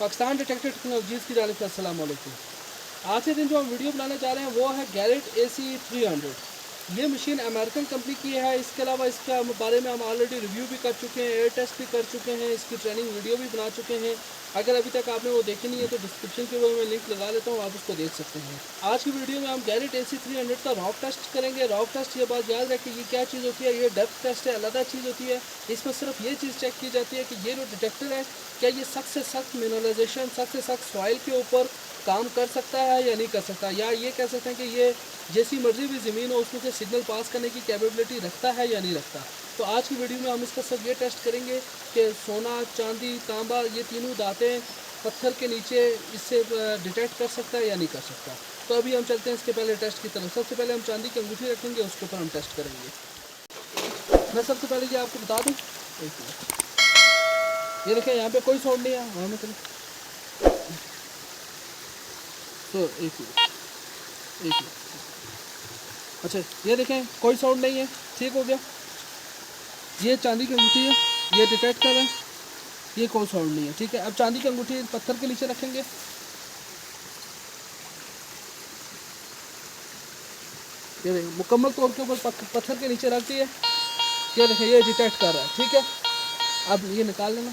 Pakistan detective technologies की जानिब से अस्सलाम वालेकुम। आज के दिन जो हम वीडियो बनाने जा रहे हैं वो है गैरेट AC300। ये मशीन अमेरिकन कंपनी की है। इसके अलावा इसके बारे में हम ऑलरेडी रिव्यू भी कर चुके हैं, एयर टेस्ट भी कर चुके हैं, इसकी ट्रेनिंग वीडियो भी बना चुके हैं। अगर अभी तक आपने वो देखी नहीं है तो डिस्क्रिप्शन के वो मैं लिंक लगा देता हूँ, आप उसको देख सकते हैं। आज की वीडियो में हम गैरेट AC300 का रॉक टेस्ट करेंगे। रॉक टेस्ट ये बात याद रखें, ये क्या चीज़ होती है, ये डेप्थ टेस्ट है, अलग चीज़ होती है। इसमें सिर्फ ये चीज़ चेक की जाती है कि ये जो डिटेक्टर है क्या ये सख्त से सख्त मिनरलाइजेशन, सख्त से सख्त सॉइल के ऊपर काम कर सकता है या नहीं कर सकता, या ये कह सकते हैं कि ये जैसी मर्जी भी ज़मीन हो उसमें से सिग्नल पास करने की कैपेबिलिटी रखता है या नहीं रखता। तो आज की वीडियो में हम इसका सब ये टेस्ट करेंगे कि सोना, चांदी, तांबा, ये तीनों दातें पत्थर के नीचे इससे डिटेक्ट कर सकता है या नहीं कर सकता। तो अभी हम चलते हैं इसके पहले टेस्ट की तरफ। सबसे पहले हम चांदी की अंगूठी रखेंगे, उसके ऊपर हम टेस्ट करेंगे। मैं सबसे पहले ये आपको बता दूँ, ये देखें यहाँ पे कोई साउंड नहीं है। वहाँ में तो एक मिनट, अच्छा ये देखें कोई साउंड नहीं है, ठीक हो गया। ये चांदी की अंगूठी है, ये डिटेक्ट कर रहे हैं, ये कोई साउंड नहीं है, ठीक है। अब चांदी की अंगूठी पत्थर के नीचे रखेंगे, ये देखें मुकम्मल तौर के ऊपर पत्थर के नीचे रख दिए। ये देखें ये डिटेक्ट कर रहा है, ठीक है। अब ये निकाल लेना,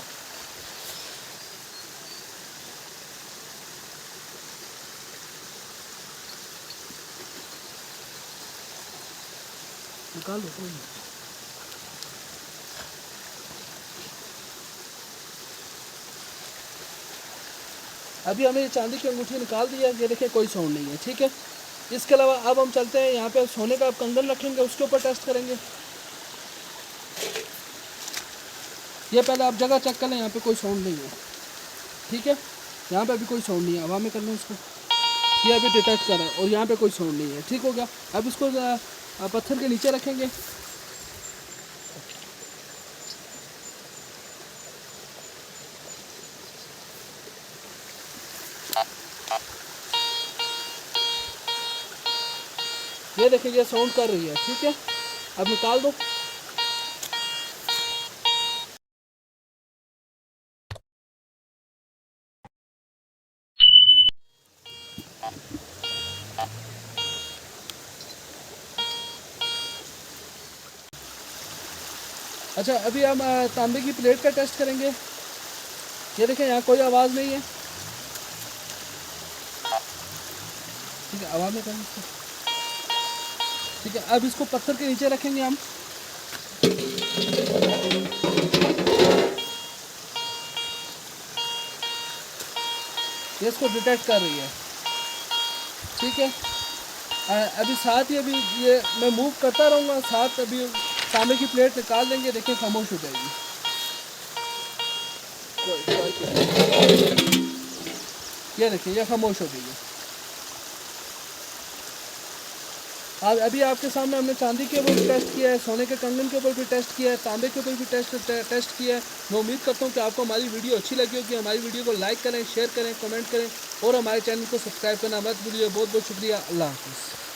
निकाल लो। अभी हमें ये चांदी की अंगूठी निकाल दिया, ये देखिए कोई साउंड नहीं है, ठीक है। इसके अलावा अब हम चलते हैं यहाँ पे सोने का कंगन रखेंगे, उसके ऊपर टेस्ट करेंगे। ये पहले आप जगह चेक कर लें, यहाँ पे कोई साउंड नहीं है, ठीक है। यहाँ पे अभी कोई साउंड नहीं है, हवा में कर लें इसको, ये अभी डिटेक्ट कर रहा है और यहाँ पे कोई साउंड नहीं है, ठीक हो गया। अब इसको पत्थर के नीचे रखेंगे, ये देखिए ये साउंड कर रही है, ठीक है। अब निकाल दो। अच्छा अभी हम तांबे की प्लेट का टेस्ट करेंगे। ये देखें यहाँ कोई आवाज़ नहीं है, ठीक है। आवाज़ में करें इसको, ठीक है। अब इसको पत्थर के नीचे रखेंगे हम, ये इसको डिटेक्ट कर रही है, ठीक है। अभी साथ ही अभी ये मैं मूव करता रहूँगा, साथ अभी तांबे की प्लेट निकाल देंगे, देखिए खामोश हो जाएगी। ये देखिए ये खामोश हो गई है। आज अभी आपके सामने हमने चांदी के ऊपर भी टेस्ट किया है, सोने के कंगन के ऊपर भी टेस्ट किया है, तांबे के ऊपर भी टेस्ट किया है। मैं उम्मीद करता हूँ कि आपको हमारी वीडियो अच्छी लगी होगी। हमारी वीडियो को लाइक करें, शेयर करें, कमेंट करें और हमारे चैनल को सब्सक्राइब करना मत भूलिए। बहुत बहुत शुक्रिया। अल्लाह हाफ़िज़।